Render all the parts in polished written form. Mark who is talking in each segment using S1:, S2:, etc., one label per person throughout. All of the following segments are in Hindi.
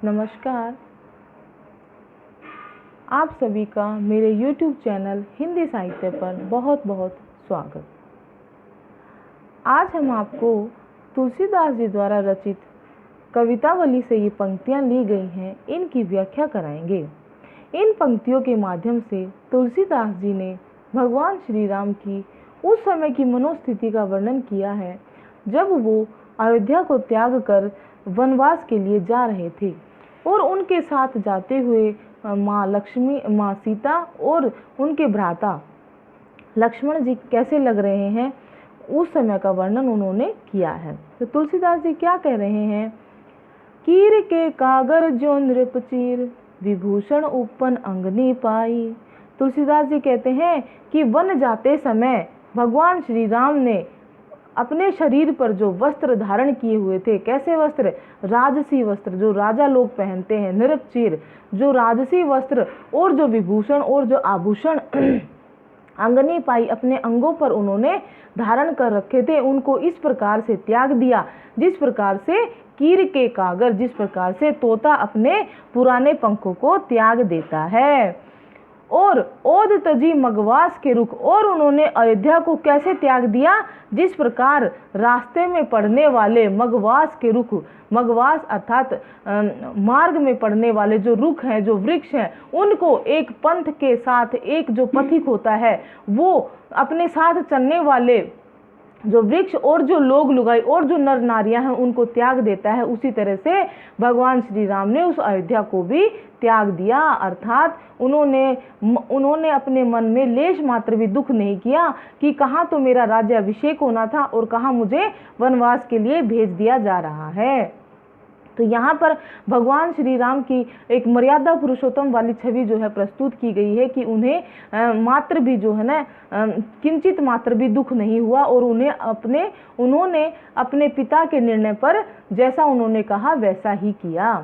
S1: नमस्कार। आप सभी का मेरे YouTube चैनल हिंदी साहित्य पर बहुत बहुत स्वागत। आज हम आपको तुलसीदास जी द्वारा रचित कवितावली से ये पंक्तियाँ ली गई हैं, इनकी व्याख्या कराएंगे। इन पंक्तियों के माध्यम से तुलसीदास जी ने भगवान श्री राम की उस समय की मनोस्थिति का वर्णन किया है जब वो अयोध्या को त्याग कर वनवास के लिए जा रहे थे और उनके साथ जाते हुए माँ लक्ष्मी, माँ सीता और उनके भ्राता लक्ष्मण जी कैसे लग रहे हैं, उस समय का वर्णन उन्होंने किया है। तो तुलसीदास जी क्या कह रहे हैं? कीर के कागर जो नृप चीर, विभूषण उपन अंगनी पाई। तुलसीदास जी कहते हैं कि वन जाते समय भगवान श्री राम ने अपने शरीर पर जो वस्त्र धारण किए हुए थे, कैसे वस्त्र? राजसी वस्त्र, जो राजा लोग पहनते हैं, नृपचीर, जो राजसी वस्त्र, और जो विभूषण और जो आभूषण अंगनी पाई, अपने अंगों पर उन्होंने धारण कर रखे थे, उनको इस प्रकार से त्याग दिया जिस प्रकार से कीर के कागर, जिस प्रकार से तोता अपने पुराने पंखों को त्याग देता है। और ओद तजी मगवास के रुख, और उन्होंने अयोध्या को कैसे त्याग दिया? जिस प्रकार रास्ते में पड़ने वाले मगवास के रुख, मगवास अर्थात मार्ग में पड़ने वाले जो रुख हैं, जो वृक्ष हैं, उनको एक पंथ के साथ, एक जो पथिक होता है वो अपने साथ चलने वाले जो वृक्ष और जो लोग लुगाई और जो नर नारियां हैं उनको त्याग देता है, उसी तरह से भगवान श्री राम ने उस अयोध्या को भी त्याग दिया। अर्थात उन्होंने अपने मन में लेश मात्र भी दुख नहीं किया कि कहाँ तो मेरा राज्याभिषेक होना था और कहाँ मुझे वनवास के लिए भेज दिया जा रहा है। तो यहाँ पर भगवान श्री राम की एक मर्यादा पुरुषोत्तम वाली छवि जो है प्रस्तुत की गई है कि उन्हें मात्र भी जो है ना किंचित मात्र भी दुख नहीं हुआ और उन्होंने अपने पिता के निर्णय पर जैसा उन्होंने कहा वैसा ही किया।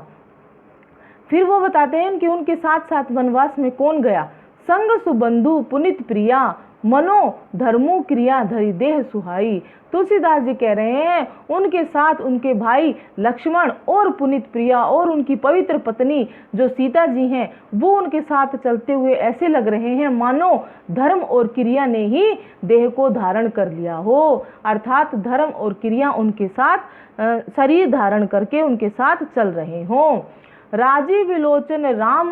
S1: फिर वो बताते हैं कि उनके साथ साथ वनवास में कौन गया? संग सुबंधु पुनित प्रिया, मनो धर्मो क्रिया धरि देह सुहाई। तुलसीदास जी कह रहे हैं उनके साथ उनके भाई लक्ष्मण और पुनित प्रिया और उनकी पवित्र पत्नी जो सीता जी हैं, वो उनके साथ चलते हुए ऐसे लग रहे हैं मानो धर्म और क्रिया ने ही देह को धारण कर लिया हो। अर्थात धर्म और क्रिया उनके साथ शरीर धारण करके उनके साथ चल रहे हों। राजी विलोचन राम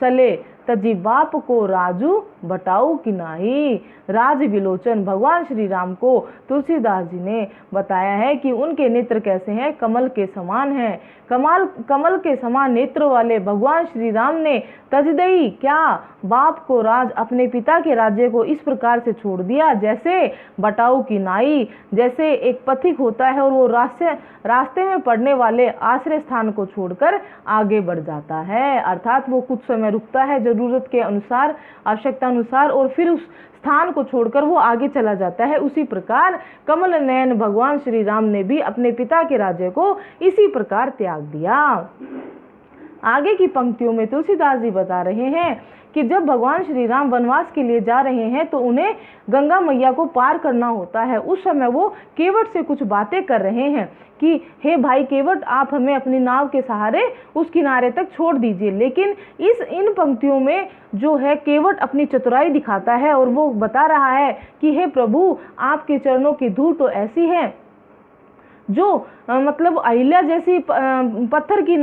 S1: चले, तजी बाप को राजू बटाऊ कि नाही। राज विलोचन भगवान श्री राम को तुलसीदास जी ने बताया है कि उनके नेत्र कैसे हैं? कमल के समान हैं। कमल के समान नेत्र वाले भगवान श्री राम ने तजदई क्या? बाप को राज, अपने पिता के राज्य को इस प्रकार से छोड़ दिया जैसे बटाऊ की नाई, जैसे एक पथिक होता है और वो रास्ते में पड़ने वाले आश्रय स्थान को छोड़कर आगे बढ़ जाता है। अर्थात वो कुछ समय रुकता है जरूरत के अनुसार, आवश्यकता अनुसार, और फिर उस स्थान को छोड़कर वो आगे चला जाता है। उसी प्रकार कमल नयन भगवान श्री राम ने भी अपने पिता के राज्य को इसी प्रकार त्याग दिया। आगे की पंक्तियों में तुलसीदास जी बता रहे हैं कि जब भगवान श्री राम वनवास के लिए जा रहे हैं तो उन्हें गंगा मैया को पार करना होता है। उस समय वो केवट से कुछ बातें कर रहे हैं कि हे भाई केवट, आप हमें अपनी नाव के सहारे उस किनारे तक छोड़ दीजिए। लेकिन इन पंक्तियों में जो है केवट अपनी चतुराई दिखाता है और वो बता रहा है कि हे प्रभु, आपके चरणों की धूल तो ऐसी है जो मतलब अहिल्या जैसी पत्थर की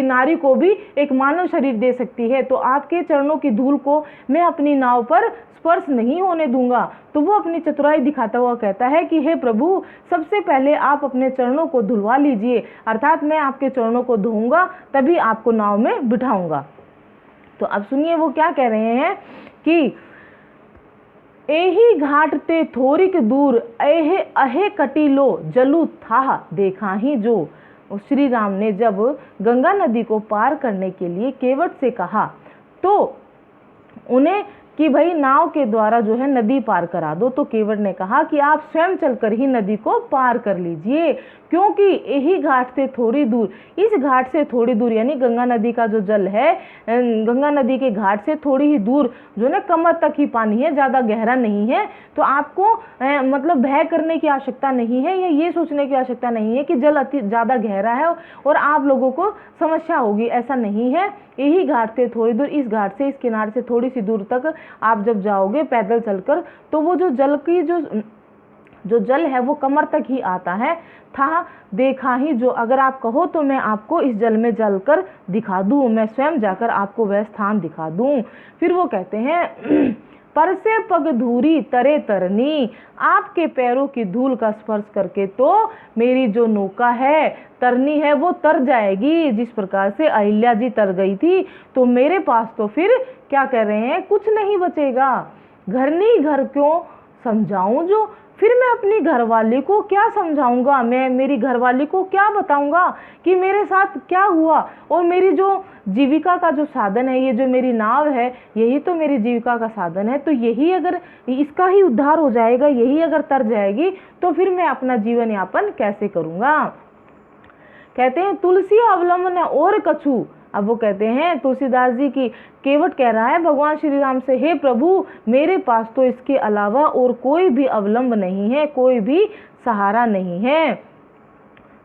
S1: नारी को भी एक मानव शरीर दे सकती है, तो आपके चरणों की धूल को मैं अपनी नाव पर स्पर्श नहीं होने दूंगा। तो वो अपनी चतुराई दिखाता हुआ कहता है कि हे प्रभु, सबसे पहले आप अपने चरणों को धुलवा लीजिए, अर्थात मैं आपके चरणों को धोऊंगा तभी आपको नाव में बिठाऊंगा। तो अब सुनिए वो क्या कह रहे हैं कि एही घाट ते थोरिक दूर, अहे कटीलो जलू था देखा ही जो। श्री राम ने जब गंगा नदी को पार करने के लिए केवट से कहा तो उन्हें कि भाई नाव के द्वारा जो है नदी पार करा दो, तो केवट ने कहा कि आप स्वयं चलकर ही नदी को पार कर लीजिए, क्योंकि यही घाट से थोड़ी दूर, इस घाट से थोड़ी दूर यानी गंगा नदी का जो जल है, गंगा नदी के घाट से थोड़ी ही दूर जो ना कमर तक ही पानी है, ज़्यादा गहरा नहीं है। तो आपको मतलब भय करने की आवश्यकता नहीं है, या ये सोचने की आवश्यकता नहीं है कि जल अति ज़्यादा गहरा है और आप लोगों को समस्या होगी, ऐसा नहीं है। यही घाट से थोड़ी दूर, इस घाट से, इस किनारे से थोड़ी सी दूर तक आप जब जाओगे पैदल चलकर, तो वो जो जल की जो जल है वो कमर तक ही आता है। था देखा ही जो, अगर आप कहो तो मैं आपको इस जल में जलकर दिखा दूं, मैं स्वयं जाकर आपको वह स्थान दिखा दूं। फिर वो कहते हैं पर से पग धूरी तरे तरनी, आपके पैरों की धूल का स्पर्श करके तो मेरी जो नौका है, तरनी है, वो तर जाएगी। जिस प्रकार से अहिल्या जी तर गई थी, तो मेरे पास तो फिर क्या कह रहे हैं, कुछ नहीं बचेगा। घर नहीं घर क्यों समझाऊं जो, फिर मैं अपनी घरवाली को क्या समझाऊंगा, मैं मेरी घरवाली को क्या बताऊंगा कि मेरे साथ क्या हुआ, और मेरी जो जीविका का जो साधन है, ये जो मेरी नाव है, यही तो मेरी जीविका का साधन है। तो यही अगर इसका ही उद्धार हो जाएगा, यही अगर तर जाएगी, तो फिर मैं अपना जीवन यापन कैसे करूंगा। कहते हैं तुलसी अवलंबन और कछु। अब वो कहते हैं तुलसीदास जी की, केवट कह रहा है भगवान श्री राम से, हे प्रभु मेरे पास तो इसके अलावा और कोई भी अवलंब नहीं है, कोई भी सहारा नहीं है,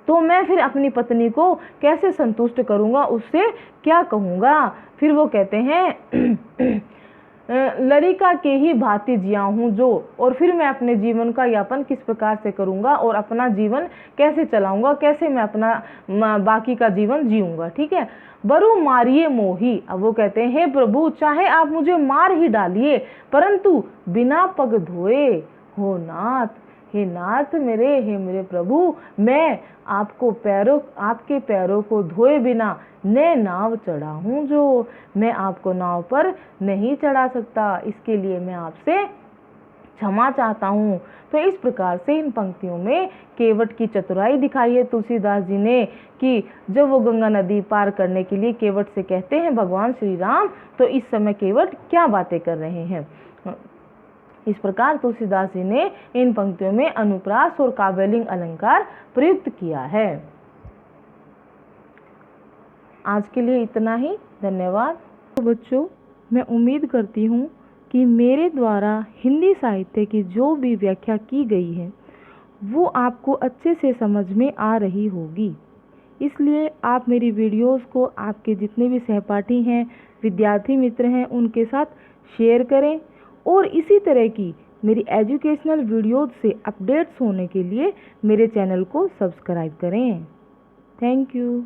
S1: तो मैं फिर अपनी पत्नी को कैसे संतुष्ट करूंगा, उससे क्या कहूंगा। फिर वो कहते हैं लड़िका के ही भांति जिया हूँ जो, और फिर मैं अपने जीवन का यापन किस प्रकार से करूंगा और अपना जीवन कैसे चलाऊंगा, कैसे मैं अपना बाकी का जीवन जीऊंगा। ठीक है, बरु मारिए मोही। अब वो कहते हैं हे प्रभु चाहे आप मुझे मार ही डालिए, परंतु बिना पग धोए हो नाथ, हे नाथ मेरे, हे मेरे प्रभु, मैं आपके पैरों को धोए बिना मैं नाव चढ़ा हूँ जो, मैं आपको नाव पर नहीं चढ़ा सकता, इसके लिए मैं आपसे क्षमा चाहता हूँ। तो इस प्रकार से इन पंक्तियों में केवट की चतुराई दिखाई है तुलसीदास जी ने, कि जब वो गंगा नदी पार करने के लिए केवट से कहते हैं भगवान श्री राम, तो इस समय केवट क्या बातें कर रहे हैं। इस प्रकार तुलसीदास जी ने इन पंक्तियों में अनुप्रास और काव्यलिंग अलंकार प्रयुक्त किया है। आज के लिए इतना ही, धन्यवाद। तो बच्चों, मैं उम्मीद करती हूँ कि मेरे द्वारा हिंदी साहित्य की जो भी व्याख्या की गई है वो आपको अच्छे से समझ में आ रही होगी। इसलिए आप मेरी वीडियोस को आपके जितने भी सहपाठी हैं, विद्यार्थी मित्र हैं, उनके साथ शेयर करें, और इसी तरह की मेरी एजुकेशनल वीडियोस से अपडेट्स होने के लिए मेरे चैनल को सब्सक्राइब करें। Thank you.